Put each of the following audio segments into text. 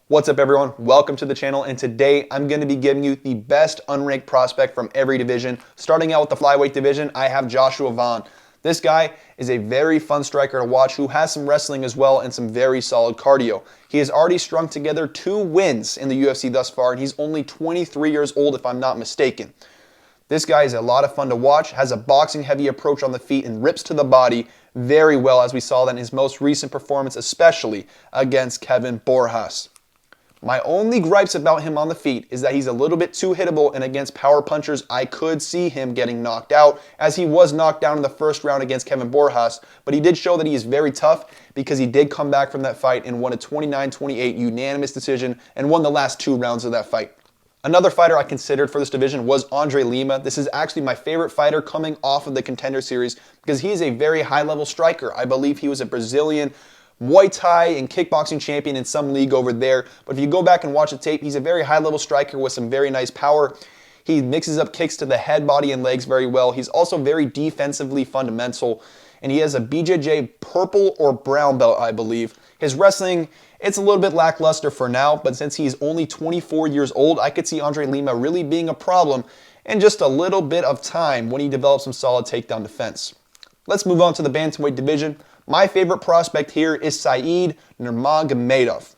What's up, everyone? Welcome to the channel, and today I'm going to be giving you the best unranked prospect from every division. Starting out with the flyweight division, I have Joshua Vaughn. This guy is a very fun striker to watch who has some wrestling as well and some very solid cardio. He has already strung together 2 wins in the UFC thus far, and he's only 23 years old if I'm not mistaken. This guy is a lot of fun to watch, has a boxing-heavy approach on the feet, and rips to the body very well, as we saw that in his most recent performance, especially against Kevin Borjas. My only gripes about him on the feet is that he's a little bit too hittable, and against power punchers, I could see him getting knocked out, as he was knocked down in the first round against Kevin Borjas, but he did show that he is very tough because he did come back from that fight and won a 29-28 unanimous decision and won the last 2 rounds of that fight. Another fighter I considered for this division was Andre Lima. This is actually my favorite fighter coming off of the Contender Series because he is a very high-level striker. I believe he was a Brazilian Muay Thai and kickboxing champion in some league over there. But if you go back and watch the tape, he's a very high-level striker with some very nice power. He mixes up kicks to the head, body, and legs very well. He's also very defensively fundamental, and he has a BJJ purple or brown belt, I believe. His wrestling, it's a little bit lackluster for now, but since he's only 24 years old, I could see Andre Lima really being a problem in just a little bit of time when he develops some solid takedown defense. Let's move on to the bantamweight division. My favorite prospect here is Said Nurmagomedov.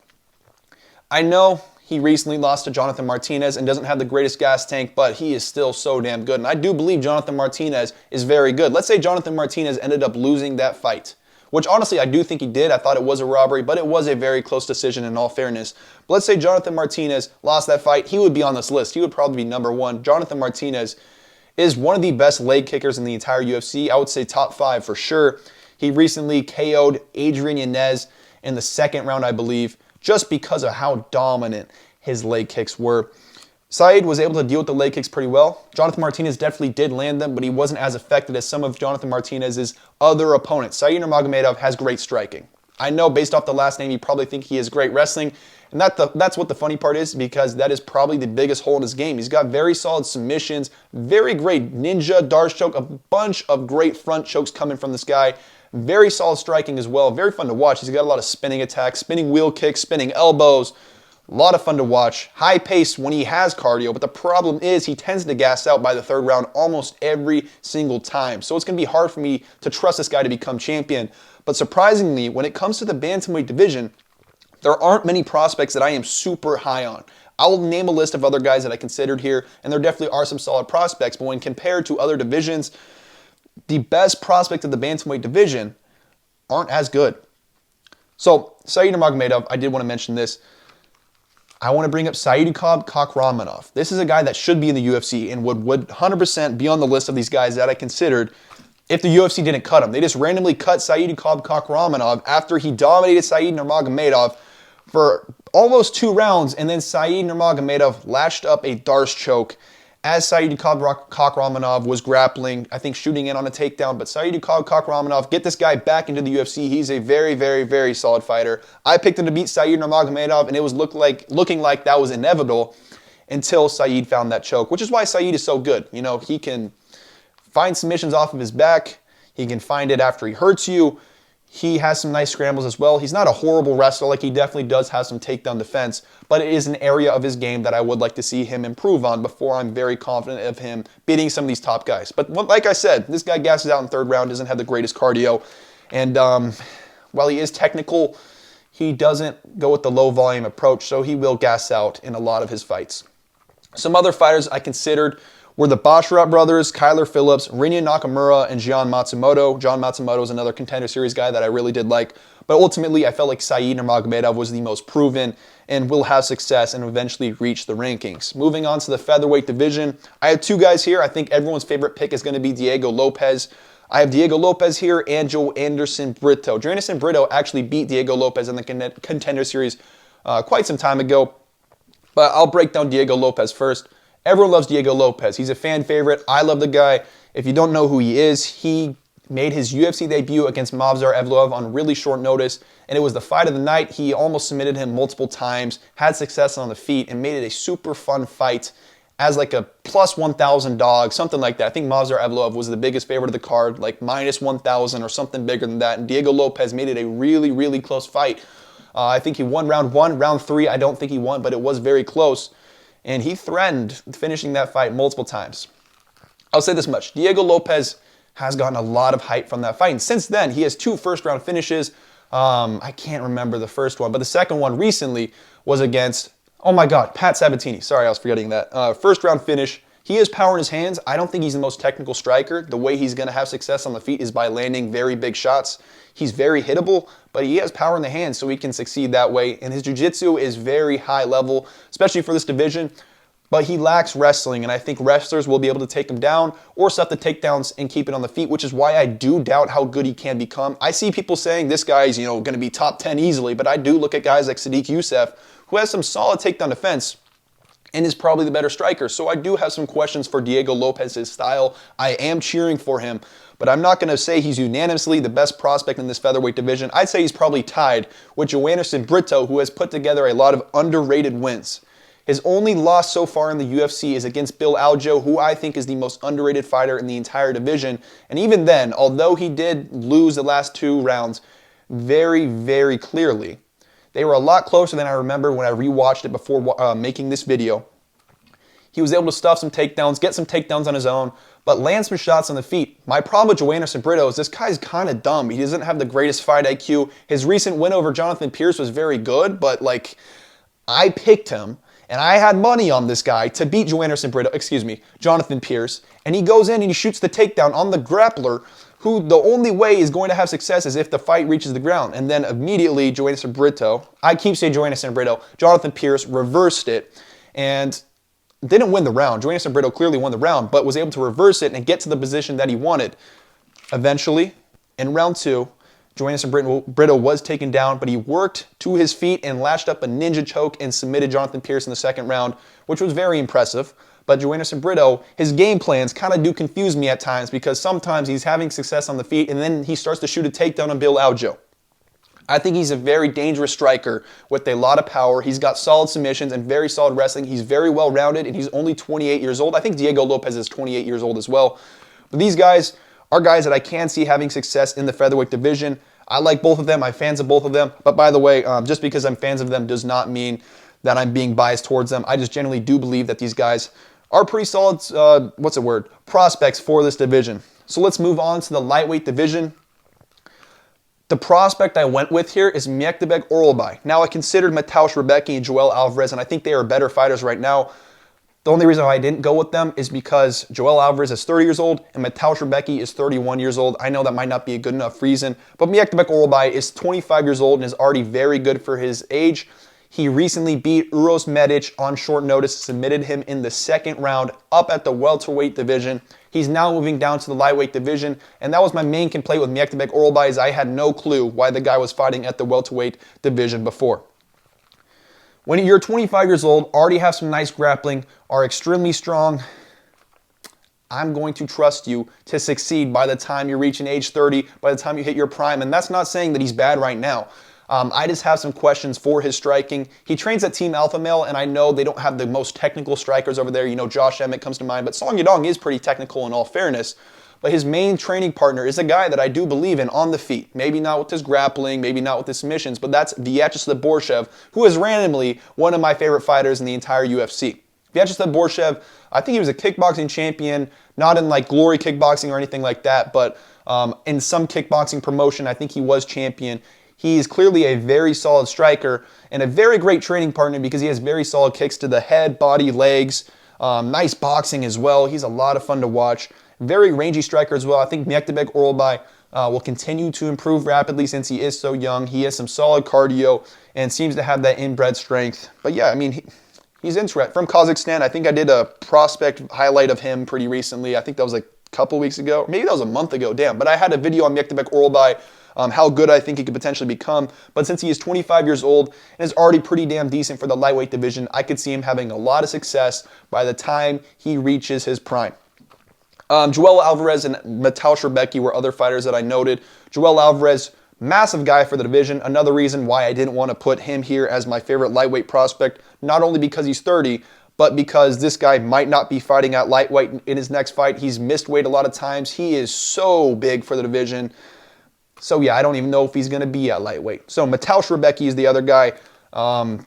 I know he recently lost to Jonathan Martinez and doesn't have the greatest gas tank, but he is still so damn good. And I do believe Jonathan Martinez is very good. Let's say Jonathan Martinez ended up losing that fight, which honestly I do think he did. I thought it was a robbery, but it was a very close decision in all fairness. But let's say Jonathan Martinez lost that fight. He would be on this list. He would probably be number 1. Jonathan Martinez is one of the best leg kickers in the entire UFC. I would say top 5 for sure. He recently KO'd Adrian Yanez in the 2nd round, I believe, just because of how dominant his leg kicks were. Said was able to deal with the leg kicks pretty well. Jonathan Martinez definitely did land them, but he wasn't as effective as some of Jonathan Martinez's other opponents. Said Nurmagomedov has great striking. I know based off the last name, you probably think he has great wrestling, and that's what the funny part is, because that is probably the biggest hole in his game. He's got very solid submissions, very great ninja Darce choke, a bunch of great front chokes coming from this guy. Very solid striking as well. Very fun to watch. He's got a lot of spinning attacks, spinning wheel kicks, spinning elbows. A lot of fun to watch. High pace when he has cardio, but the problem is he tends to gas out by the 3rd round almost every single time. So it's going to be hard for me to trust this guy to become champion. But surprisingly, when it comes to the bantamweight division, there aren't many prospects that I am super high on. I will name a list of other guys that I considered here, and there definitely are some solid prospects, but when compared to other divisions, the best prospects of the bantamweight division aren't as good. So, Said Nurmagomedov, I did want to mention this. I want to bring up Saidukov Kakhramonov. This is a guy that should be in the UFC and would 100% be on the list of these guys that I considered if the UFC didn't cut him. They just randomly cut Saidukov Kakhramonov after he dominated Said Nurmagomedov for almost 2 rounds, and then Said Nurmagomedov lashed up a Darce choke as Saidukov Kakhramonov was grappling, I think shooting in on a takedown. But Saidukov Kakhramonov, get this guy back into the UFC. He's a very, very, very solid fighter. I picked him to beat Said Nurmagomedov, and it was looking like that was inevitable until Said found that choke, which is why Said is so good. You know, he can find submissions off of his back. He can find it after he hurts you. He has some nice scrambles as well. He's not a horrible wrestler. Like, he definitely does have some takedown defense, but it is an area of his game that I would like to see him improve on before I'm very confident of him beating some of these top guys. But like I said, this guy gasses out in 3rd round, doesn't have the greatest cardio, and while he is technical, he doesn't go with the low volume approach, so he will gas out in a lot of his fights. Some other fighters I considered were the Basharat brothers, Kyler Phillips, Rinya Nakamura, and Gian Matsumoto. Gian Matsumoto is another Contender Series guy that I really did like. But ultimately, I felt like Said Nurmagomedov was the most proven and will have success and eventually reach the rankings. Moving on to the featherweight division, I have 2 guys here. I think everyone's favorite pick is going to be Diego Lopez. I have Diego Lopez here and Joe Anderson Brito. Joe Anderson Brito actually beat Diego Lopez in the Contender Series quite some time ago. But I'll break down Diego Lopez first. Everyone loves Diego Lopez. He's a fan favorite. I love the guy. If you don't know who he is, he made his UFC debut against Movsar Evloev on really short notice, and it was the fight of the night. He almost submitted him multiple times, had success on the feet, and made it a super fun fight as like a plus 1,000 dog, something like that. I think Movsar Evloev was the biggest favorite of the card, like minus 1,000 or something bigger than that, and Diego Lopez made it a really, really close fight. I think he won round 1. Round 3, I don't think he won, but it was very close. And he threatened finishing that fight multiple times. I'll say this much. Diego Lopez has gotten a lot of hype from that fight. And since then, he has 2 first-round finishes. I can't remember the first one, but the second one recently was against, oh my God, Pat Sabatini. Sorry, I was forgetting that. First-round finish. He has power in his hands. I don't think he's the most technical striker. The way he's going to have success on the feet is by landing very big shots. He's very hittable, but he has power in the hands, so he can succeed that way. And his jiu-jitsu is very high level, especially for this division. But he lacks wrestling, and I think wrestlers will be able to take him down or set the takedowns and keep it on the feet, which is why I do doubt how good he can become. I see people saying this guy's, going to be top 10 easily, but I do look at guys like Sadiq Youssef, who has some solid takedown defense and is probably the better striker. So I do have some questions for Diego Lopez's style. I am cheering for him, but I'm not going to say he's unanimously the best prospect in this featherweight division. I'd say he's probably tied with Joanderson Brito, who has put together a lot of underrated wins. His only loss so far in the UFC is against Bill Aljo, who I think is the most underrated fighter in the entire division. And even then, although he did lose the last 2 rounds very, very clearly, they were a lot closer than I remember when I rewatched it before making this video. He was able to stuff some takedowns, get some takedowns on his own, but land some shots on the feet. My problem with Joanderson Brito is this guy's kind of dumb. He doesn't have the greatest fight IQ. His recent win over Jonathan Pierce was very good, but I picked him. And I had money on this guy to beat Jonathan Pierce. And he goes in and he shoots the takedown on the grappler, who the only way is going to have success is if the fight reaches the ground. And then immediately, Jonathan Brito, Jonathan Pierce reversed it and didn't win the round. Jonathan Brito clearly won the round, but was able to reverse it and get to the position that he wanted. Eventually, in round 2, Joanderson Brito was taken down, but he worked to his feet and lashed up a ninja choke and submitted Jonathan Pierce in the second round, which was very impressive. But Joanderson Brito, his game plans kind of do confuse me at times because sometimes he's having success on the feet and then he starts to shoot a takedown on Bill Aljo. I think he's a very dangerous striker with a lot of power. He's got solid submissions and very solid wrestling. He's very well-rounded, and he's only 28 years old. I think Diego Lopez is 28 years old as well. But these guys are guys that I can see having success in the featherweight division. I like both of them. I'm fans of both of them. But by the way, just because I'm fans of them does not mean that I'm being biased towards them. I just generally do believe that these guys are pretty solid, prospects for this division. So let's move on to the lightweight division. The prospect I went with here is Mektabek Orolbai. Now, I considered Mateusz Rebecki and Joel Alvarez, and I think they are better fighters right now. The only reason why I didn't go with them is because Joel Alvarez is 30 years old and Mateusz Rebecki is 31 years old. I know that might not be a good enough reason, but Mektabek Orolbai is 25 years old and is already very good for his age. He recently beat Uros Medic on short notice, submitted him in the second round up at the welterweight division. He's now moving down to the lightweight division, and that was my main complaint with Mektabek Orolbai is I had no clue why the guy was fighting at the welterweight division before. When you're 25 years old, already have some nice grappling, are extremely strong, I'm going to trust you to succeed by the time you're reaching age 30, by the time you hit your prime. And that's not saying that he's bad right now. I just have some questions for his striking. He trains at Team Alpha Male, and I know they don't have the most technical strikers over there. Josh Emmett comes to mind, but Song Yadong is pretty technical in all fairness. But his main training partner is a guy that I do believe in on the feet. Maybe not with his grappling, maybe not with his submissions, but that's Vyacheslav Borshev, who is randomly one of my favorite fighters in the entire UFC. Vyacheslav Borshev, I think he was a kickboxing champion, not in glory kickboxing or anything like that, but in some kickboxing promotion, I think he was champion. He is clearly a very solid striker and a very great training partner because he has very solid kicks to the head, body, legs, nice boxing as well. He's a lot of fun to watch. Very rangy striker as well. I think Mektabek Orolbai will continue to improve rapidly since he is so young. He has some solid cardio and seems to have that inbred strength. But yeah, he's interesting. From Kazakhstan, I think I did a prospect highlight of him pretty recently. I think that was a couple weeks ago. Maybe that was a month ago, damn. But I had a video on Mektabek Orolbai, how good I think he could potentially become. But since he is 25 years old and is already pretty damn decent for the lightweight division, I could see him having a lot of success by the time he reaches his prime. Joel Alvarez and Mateusz Rebecki were other fighters that I noted. Joel Alvarez, massive guy for the division. Another reason why I didn't want to put him here as my favorite lightweight prospect, not only because he's 30, but because this guy might not be fighting at lightweight in his next fight. He's missed weight a lot of times. He is so big for the division. So yeah, I don't even know if he's going to be at lightweight. So Mateusz Rebecki is the other guy.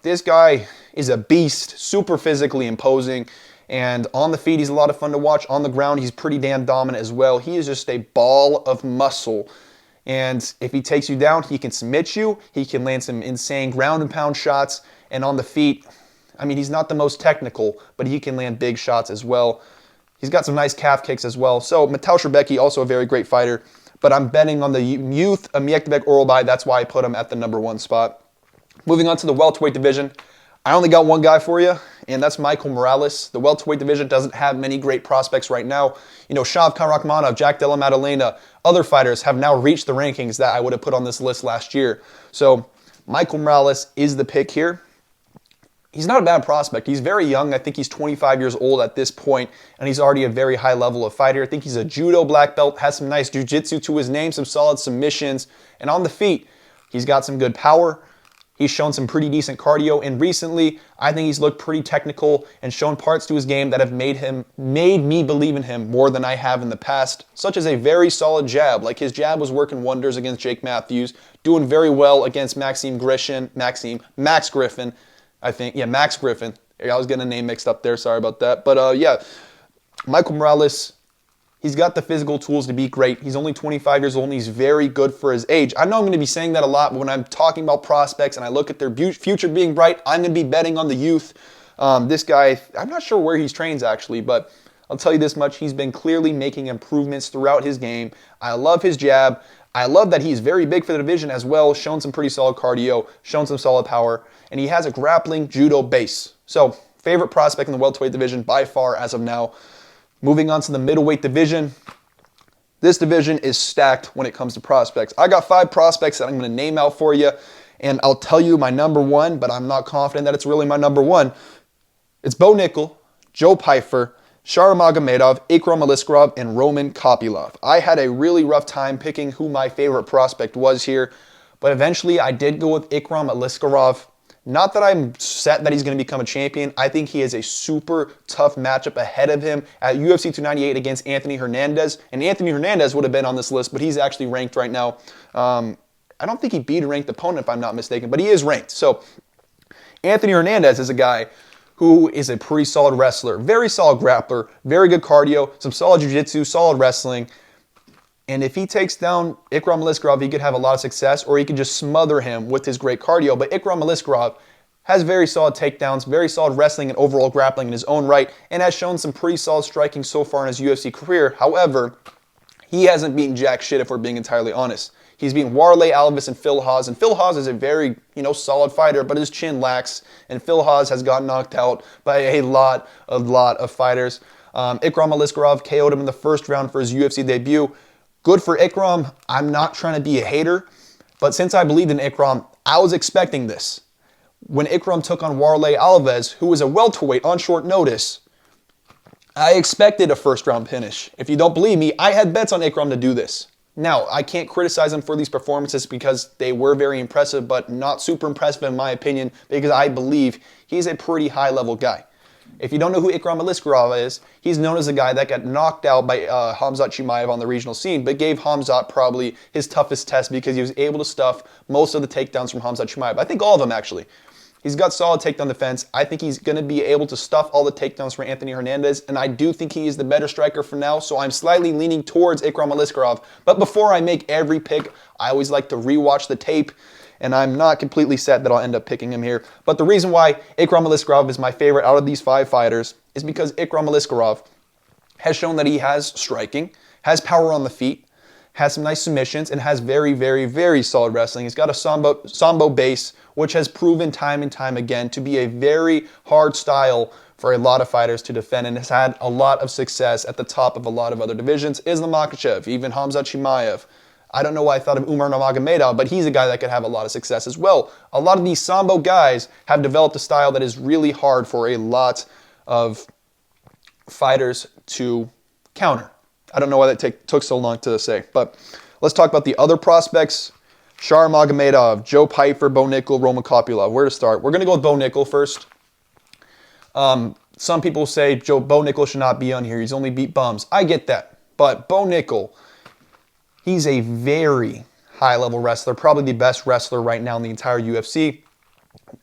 This guy is a beast, super physically imposing. And on the feet, he's a lot of fun to watch. On the ground, he's pretty damn dominant as well. He is just a ball of muscle. And if he takes you down, he can submit you. He can land some insane ground and pound shots. And on the feet, I mean, he's not the most technical, but he can land big shots as well. He's got some nice calf kicks as well. So Mateusz Rebecki, also a very great fighter. But I'm betting on the youth Miekdek Orolbai. That's why I put him at the #1 spot. Moving on to the welterweight division. I only got one guy for you, and that's Michael Morales. The welterweight division doesn't have many great prospects right now. You know, Shavkat Rakhmonov, Jack Della Maddalena, other fighters have now reached the rankings that I would have put on this list last year. So Michael Morales is the pick here. He's not a bad prospect. He's very young. I think he's 25 years old at this point, and he's already a very high level of fighter. I think he's a judo black belt, has some nice jiu-jitsu to his name, some solid submissions, and on the feet, he's got some good power. He's shown some pretty decent cardio, and recently, I think he's looked pretty technical and shown parts to his game that have made me believe in him more than I have in the past, such as a very solid jab. Like his jab was working wonders against Jake Matthews, doing very well against Max Griffin, I think. Yeah, Max Griffin. I was getting a name mixed up there. Sorry about that. But yeah, Michael Morales, he's got the physical tools to be great. He's only 25 years old, and he's very good for his age. I know I'm going to be saying that a lot, but when I'm talking about prospects and I look at their future being bright, I'm going to be betting on the youth. This guy, I'm not sure where he trains actually, but I'll tell you this much. He's been clearly making improvements throughout his game. I love his jab. I love that he's very big for the division as well, shown some pretty solid cardio, shown some solid power, and he has a grappling judo base. So, favorite prospect in the welterweight division by far as of now. Moving on to the middleweight division. This division is stacked when it comes to prospects. I got 5 prospects that I'm going to name out for you, and I'll tell you my #1, but I'm not confident that it's really my #1. It's Bo Nickal, Joe Pyfer, Shaur Magomedov, Ikram Aliskerov, and Roman Kopylov. I had a really rough time picking who my favorite prospect was here, but eventually I did go with Ikram Aliskerov. Not that I'm set that he's going to become a champion. I think he has a super tough matchup ahead of him at UFC 298 against Anthony Hernandez. And Anthony Hernandez would have been on this list, but he's actually ranked right now. I don't think he beat a ranked opponent, if I'm not mistaken, but he is ranked. So Anthony Hernandez is a guy who is a pretty solid wrestler, very solid grappler, very good cardio, some solid jiu-jitsu, solid wrestling. And if he takes down Ikram Aliskerov, he could have a lot of success, or he could just smother him with his great cardio. But Ikram Aliskerov has very solid takedowns, very solid wrestling and overall grappling in his own right, and has shown some pretty solid striking so far in his UFC career. However, he hasn't beaten jack shit, if we're being entirely honest. He's beaten Warley Alves and Phil Haas, and Phil Haas is a very, solid fighter, but his chin lacks, and Phil Haas has gotten knocked out by a lot of fighters. Ikram Aliskerov KO'd him in the first round for his UFC debut. Good for Ikram. I'm not trying to be a hater, but since I believed in Ikram, I was expecting this. When Ikram took on Warley Alves, who was a welterweight on short notice, I expected a first-round finish. If you don't believe me, I had bets on Ikram to do this. Now, I can't criticize him for these performances because they were very impressive, but not super impressive in my opinion, because I believe he's a pretty high-level guy. If you don't know who Ikram Aliskerov is, he's known as a guy that got knocked out by Khamzat Chimaev on the regional scene, but gave Khamzat probably his toughest test because he was able to stuff most of the takedowns from Khamzat Chimaev. I think all of them, actually. He's got solid takedown defense. I think he's going to be able to stuff all the takedowns for Anthony Hernandez, and I do think he is the better striker for now, so I'm slightly leaning towards Ikram Aliskerov. But before I make every pick, I always like to rewatch the tape, and I'm not completely set that I'll end up picking him here. But the reason why Ikram Aliskerov is my favorite out of these 5 fighters is because Ikram Aliskerov has shown that he has striking, has power on the feet, has some nice submissions, and has very solid wrestling. He's got a sambo base, which has proven time and time again to be a very hard style for a lot of fighters to defend, and has had a lot of success at the top of a lot of other divisions. Islam Makhachev, even Khamzat Chimaev. I don't know why I thought of Umar Nurmagomedov, but he's a guy that could have a lot of success as well. A lot of these sambo guys have developed a style that is really hard for a lot of fighters to counter. I don't know why that took so long to say, but let's talk about the other prospects. Shaur Magomedov, Joe Pyfer, Bo Nickal, Roman Kopylov. Where to start? We're going to go with Bo Nickal first. Some people say Bo Nickal should not be on here. He's only beat bums. I get that. But Bo Nickal, he's a very high-level wrestler, probably the best wrestler right now in the entire UFC.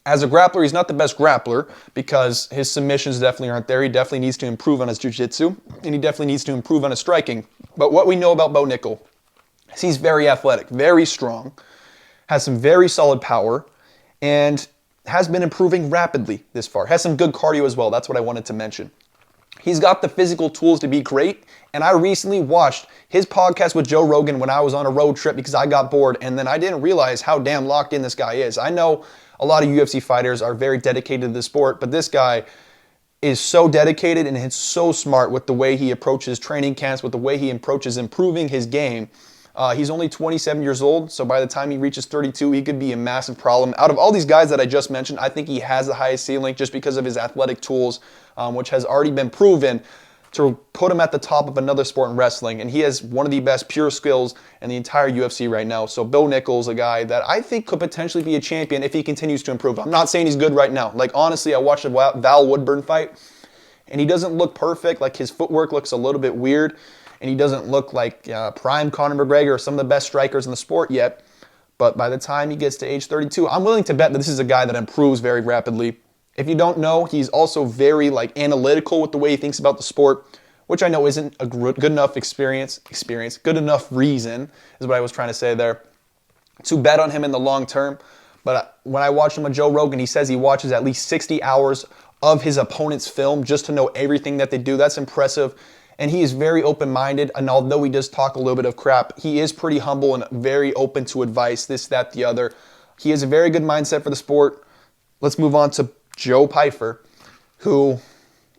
As a grappler, he's not the best grappler because his submissions definitely aren't there. He definitely needs to improve on his jiu-jitsu, and he definitely needs to improve on his striking. But what we know about Bo Nickal is he's very athletic, very strong, has some very solid power, and has been improving rapidly this far. Has some good cardio as well. That's what I wanted to mention. He's got the physical tools to be great, and I recently watched his podcast with Joe Rogan when I was on a road trip because I got bored, and then I didn't realize how damn locked in this guy is. I know a lot of UFC fighters are very dedicated to the sport, but this guy is so dedicated and is so smart with the way he approaches training camps, with the way he approaches improving his game. He's only 27 years old, so by the time he reaches 32, he could be a massive problem. Out of all these guys that I just mentioned, I think he has the highest ceiling just because of his athletic tools, which has already been proven to put him at the top of another sport in wrestling. And he has one of the best pure skills in the entire UFC right now. So Bo Nickal's a guy that I think could potentially be a champion if he continues to improve. I'm not saying he's good right now. Like, honestly, I watched a Val Woodburn fight, and he doesn't look perfect. Like, his footwork looks a little bit weird. And he doesn't look like prime Conor McGregor or some of the best strikers in the sport yet. But by the time he gets to age 32, I'm willing to bet that this is a guy that improves very rapidly. If you don't know, he's also very analytical with the way he thinks about the sport, which I know isn't a good enough good enough reason, is what I was trying to say there, to bet on him in the long term. But when I watched him with Joe Rogan, he says he watches at least 60 hours of his opponent's film just to know everything that they do. That's impressive. And he is very open-minded, and although he does talk a little bit of crap, he is pretty humble and very open to advice, this, that, the other. He has a very good mindset for the sport. Let's move on to Joe Pyfer, who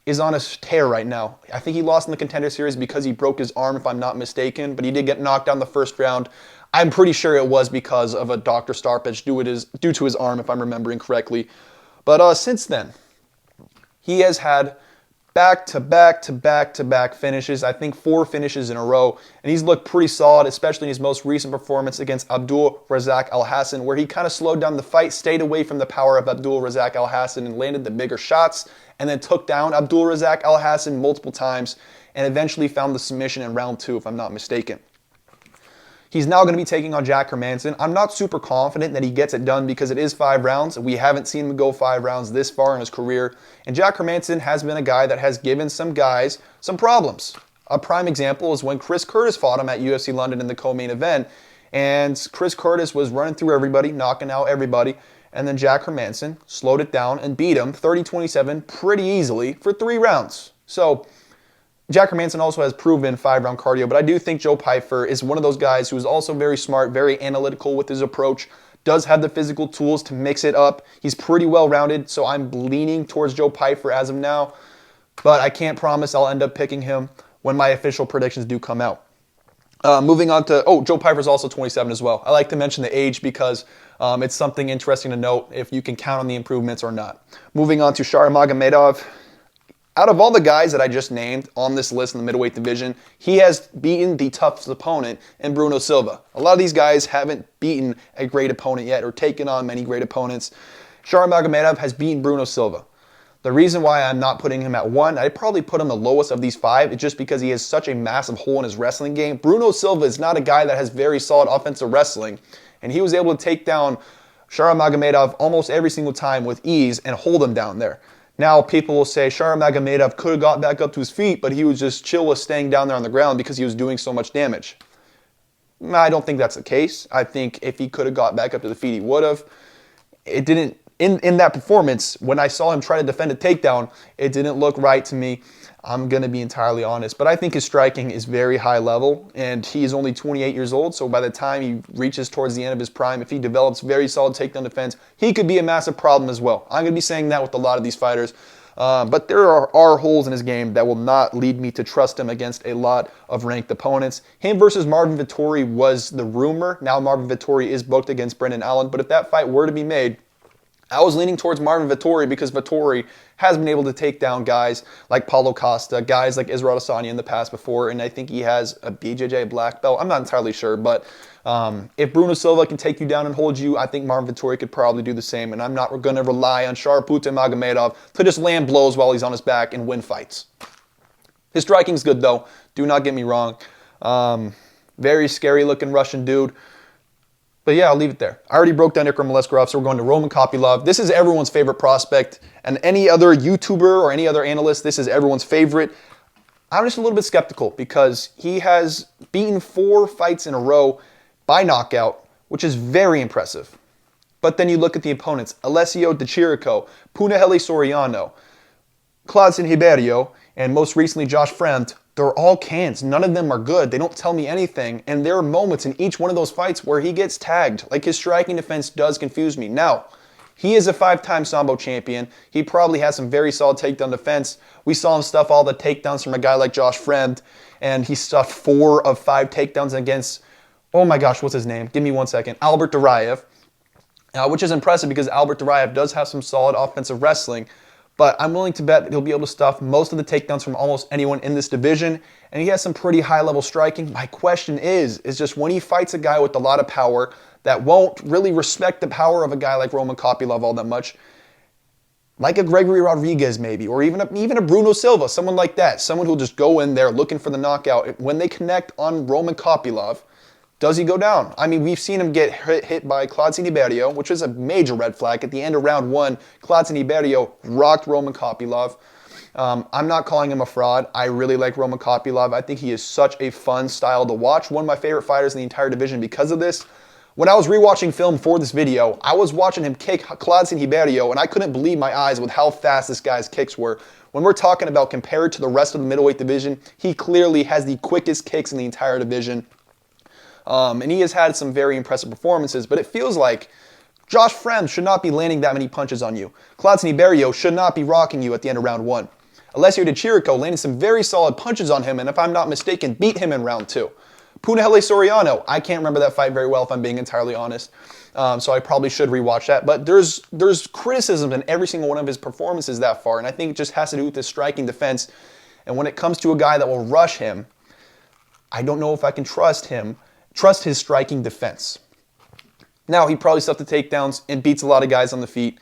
is on a tear right now. I think he lost in the Contender Series because he broke his arm, if I'm not mistaken, but he did get knocked down the first round. I'm pretty sure it was because of a doctor stoppage due to his arm, if I'm remembering correctly. But since then, he has had back-to-back finishes. I think 4 finishes in a row. And he's looked pretty solid, especially in his most recent performance against Abdul Razak Alhassan, where he kind of slowed down the fight, stayed away from the power of Abdul Razak Alhassan and landed the bigger shots, and then took down Abdul Razak Alhassan multiple times and eventually found the submission in round 2, if I'm not mistaken. He's now going to be taking on Jack Hermansson. I'm not super confident that he gets it done because it is 5 rounds. We haven't seen him go 5 rounds this far in his career. And Jack Hermansson has been a guy that has given some guys some problems. A prime example is when Chris Curtis fought him at UFC London in the co-main event. And Chris Curtis was running through everybody, knocking out everybody. And then Jack Hermansson slowed it down and beat him 30-27 pretty easily for 3 rounds. So Jack Hermansson also has proven 5-round cardio, but I do think Joe Pyfer is one of those guys who is also very smart, very analytical with his approach, does have the physical tools to mix it up. He's pretty well-rounded, so I'm leaning towards Joe Pyfer as of now, but I can't promise I'll end up picking him when my official predictions do come out. Moving on to, Joe Pyfer's also 27 as well. I like to mention the age because it's something interesting to note if you can count on the improvements or not. Moving on to Shar Magomedov. Out of all the guys that I just named on this list in the middleweight division, he has beaten the toughest opponent in Bruno Silva. A lot of these guys haven't beaten a great opponent yet or taken on many great opponents. Shar Magomedov has beaten Bruno Silva. The reason why I'm not putting him at 1, I'd probably put him the lowest of these 5, is just because he has such a massive hole in his wrestling game. Bruno Silva is not a guy that has very solid offensive wrestling, and he was able to take down Shar Magomedov almost every single time with ease and hold him down there. Now, people will say Shar Magomedov could have got back up to his feet, but he was just chill with staying down there on the ground because he was doing so much damage. I don't think that's the case. I think if he could have got back up to the feet, he would have. It didn't, in that performance, when I saw him try to defend a takedown, it didn't look right to me. I'm going to be entirely honest. But I think his striking is very high level, and he is only 28 years old, so by the time he reaches towards the end of his prime, if he develops very solid takedown defense, he could be a massive problem as well. I'm going to be saying that with a lot of these fighters. But there are holes in his game that will not lead me to trust him against a lot of ranked opponents. Him versus Marvin Vettori was the rumor. Now Marvin Vettori is booked against Brendan Allen, but if that fight were to be made, I was leaning towards Marvin Vettori because Vettori has been able to take down guys like Paulo Costa, guys like Israel Adesanya in the past before, and I think he has a BJJ black belt. I'm not entirely sure, but if Bruno Silva can take you down and hold you, I think Marvin Vettori could probably do the same, and I'm not going to rely on Sharpute Magomedov to just land blows while he's on his back and win fights. His striking's good, though. Do not get me wrong. Very scary-looking Russian dude. But yeah, I'll leave it there. I already broke down Ikram Aleskarov, so we're going to Roman Kopylov. This is everyone's favorite prospect, and any other YouTuber or any other analyst, this is everyone's favorite. I'm just a little bit skeptical because he has beaten 4 fights in a row by knockout, which is very impressive. But then you look at the opponents, Alessio Di Chirico, Punahele Soriano, Cladson Hiberio, and most recently Josh Fremd. They're all cans. None of them are good. They don't tell me anything. And there are moments in each one of those fights where he gets tagged. Like, his striking defense does confuse me. Now, he is a 5-time Sambo champion. He probably has some very solid takedown defense. We saw him stuff all the takedowns from a guy like Josh Fremd, and he stuffed 4 of 5 takedowns against, oh my gosh, what's his name? Give me 1 second. Albert Duraev, which is impressive because Albert Duraev does have some solid offensive wrestling. But I'm willing to bet that he'll be able to stuff most of the takedowns from almost anyone in this division. And he has some pretty high-level striking. My question is just when he fights a guy with a lot of power that won't really respect the power of a guy like Roman Kopylov all that much, like a Gregory Rodriguez maybe, or even a Bruno Silva, someone like that, someone who'll just go in there looking for the knockout. When they connect on Roman Kopylov, does he go down? I mean, we've seen him get hit by Cladson Hiberio, which is a major red flag. At the end of round 1, Cladson Hiberio rocked Roman Kopylov. I'm not calling him a fraud. I really like Roman Kopylov. I think he is such a fun style to watch. One of my favorite fighters in the entire division because of this. When I was rewatching film for this video, I was watching him kick Cladson Hiberio, and I couldn't believe my eyes with how fast this guy's kicks were. When we're talking about compared to the rest of the middleweight division, he clearly has the quickest kicks in the entire division. And he has had some very impressive performances, but it feels like Josh Fremd should not be landing that many punches on you. Cladson Hiberio should not be rocking you at the end of round 1. Alessio Di Chirico landed some very solid punches on him, and if I'm not mistaken, beat him in round 2. Punahele Soriano, I can't remember that fight very well if I'm being entirely honest, so I probably should rewatch that. But there's criticisms in every single one of his performances that far, and I think it just has to do with his striking defense. And when it comes to a guy that will rush him, I don't know if I can trust his striking defense. Now, he probably stuffed the takedowns and beats a lot of guys on the feet.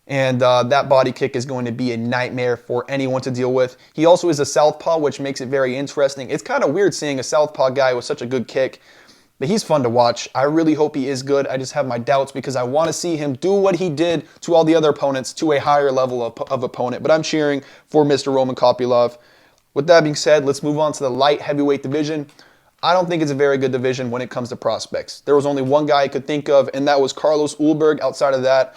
And that body kick is going to be a nightmare for anyone to deal with. He also is a southpaw, which makes it very interesting. It's kind of weird seeing a southpaw guy with such a good kick. But he's fun to watch. I really hope he is good. I just have my doubts because I want to see him do what he did to all the other opponents to a higher level of opponent. But I'm cheering for Mr. Roman Kopylov. With that being said, let's move on to the light heavyweight division. I don't think it's a very good division when it comes to prospects. There was only one guy I could think of, and that was Carlos Ulberg. Outside of that,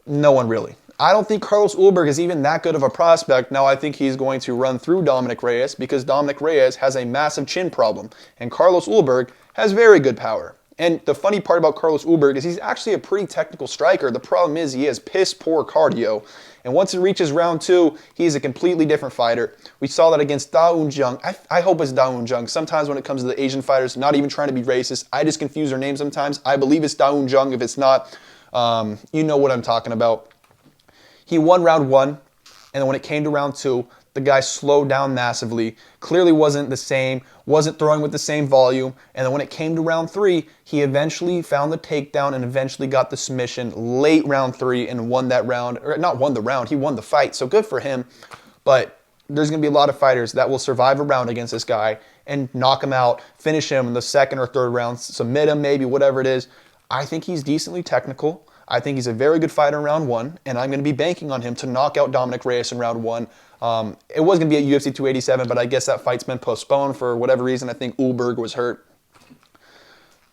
no one really. I don't think Carlos Ulberg is even that good of a prospect. Now, I think he's going to run through Dominic Reyes because Dominic Reyes has a massive chin problem, and Carlos Ulberg has very good power. And the funny part about Carlos Ulberg is he's actually a pretty technical striker. The problem is he has piss poor cardio. And once it reaches round 2, he's a completely different fighter. We saw that against Da Un Jung. I hope it's Da Un Jung. Sometimes when it comes to the Asian fighters, not even trying to be racist, I just confuse their names sometimes. I believe it's Da Un Jung. If it's not, you know what I'm talking about. He won round 1, and then when it came to round 2, the guy slowed down massively, clearly wasn't the same, wasn't throwing with the same volume, and then when it came to round 3, he eventually found the takedown and eventually got the submission late round 3 and won that round, or not won the round, he won the fight, so good for him. But there's going to be a lot of fighters that will survive a round against this guy and knock him out, finish him in the 2nd or 3rd round, submit him maybe, whatever it is. I think he's decently technical. I think he's a very good fighter in round 1, and I'm going to be banking on him to knock out Dominic Reyes in round 1. It was going to be at UFC 287, but I guess that fight's been postponed for whatever reason. I think Ulberg was hurt.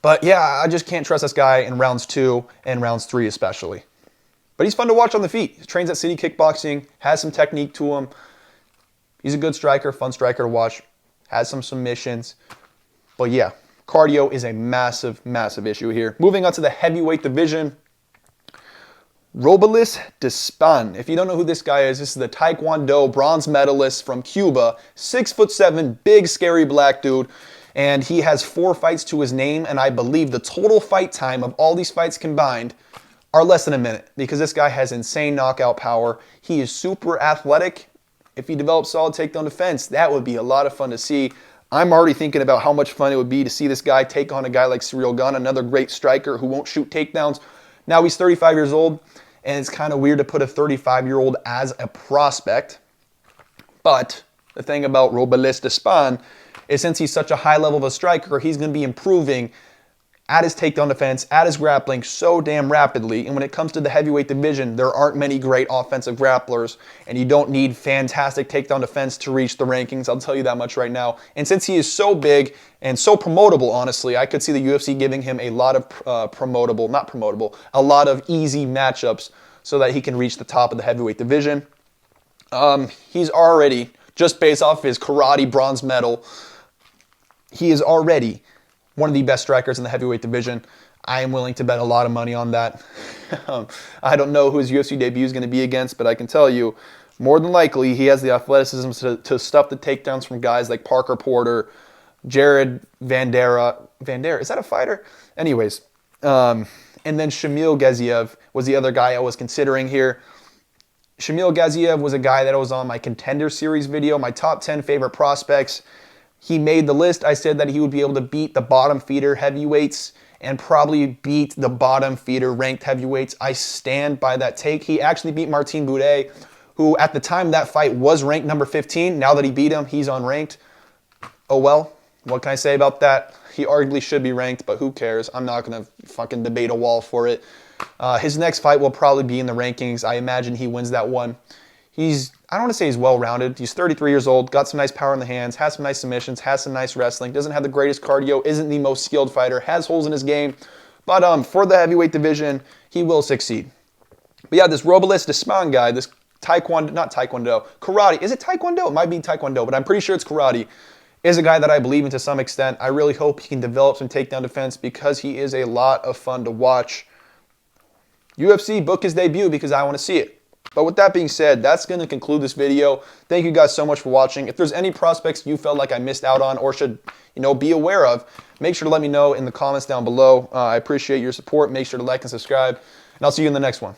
But yeah, I just can't trust this guy in rounds 2 and rounds 3 especially. But he's fun to watch on the feet. He trains at City Kickboxing, has some technique to him. He's a good striker, fun striker to watch, has some submissions. But yeah, cardio is a massive, massive issue here. Moving on to the heavyweight division. Robelis Despan. If you don't know who this guy is, this is the Taekwondo bronze medalist from Cuba. 6'7", big, scary black dude. And he has 4 fights to his name, and I believe the total fight time of all these fights combined are less than a minute because this guy has insane knockout power. He is super athletic. If he develops solid takedown defense, that would be a lot of fun to see. I'm already thinking about how much fun it would be to see this guy take on a guy like Cyril Gane, another great striker who won't shoot takedowns. Now he's 35 years old, and it's kind of weird to put a 35-year-old as a prospect. But the thing about Robelis Despan is since he's such a high level of a striker, he's going to be improving at his takedown defense, at his grappling so damn rapidly. And when it comes to the heavyweight division, there aren't many great offensive grapplers, and you don't need fantastic takedown defense to reach the rankings. I'll tell you that much right now. And since he is so big and so promotable, honestly, I could see the UFC giving him a lot of a lot of easy matchups so that he can reach the top of the heavyweight division. He's already, just based off his karate bronze medal, he is already one of the best strikers in the heavyweight division. I am willing to bet a lot of money on that. I don't know who his UFC debut is going to be against, but I can tell you, more than likely, he has the athleticism to stuff the takedowns from guys like Parker Porter, Jared Vandera. Vandera, is that a fighter? Anyways, and then Shamil Gaziev was the other guy I was considering here. Shamil Gaziev was a guy that was on my Contender Series video, my top 10 favorite prospects. He made the list. I said that he would be able to beat the bottom feeder heavyweights and probably beat the bottom feeder ranked heavyweights. I stand by that take. He actually beat Martin Boudet, who at the time that fight was ranked number 15. Now that he beat him, he's unranked. Oh well, what can I say about that? He arguably should be ranked, but who cares? I'm not going to fucking debate a wall for it. His next fight will probably be in the rankings. I imagine he wins that one. I don't want to say he's well-rounded. He's 33 years old, got some nice power in the hands, has some nice submissions, has some nice wrestling, doesn't have the greatest cardio, isn't the most skilled fighter, has holes in his game. But for the heavyweight division, he will succeed. But yeah, this Robles Desman guy, this karate. Is it taekwondo? It might be taekwondo, but I'm pretty sure it's karate. Is a guy that I believe in to some extent. I really hope he can develop some takedown defense because he is a lot of fun to watch. UFC, book his debut because I want to see it. But with that being said, that's going to conclude this video. Thank you guys so much for watching. If there's any prospects you felt like I missed out on or should, be aware of, make sure to let me know in the comments down below. I appreciate your support. Make sure to like and subscribe, and I'll see you in the next one.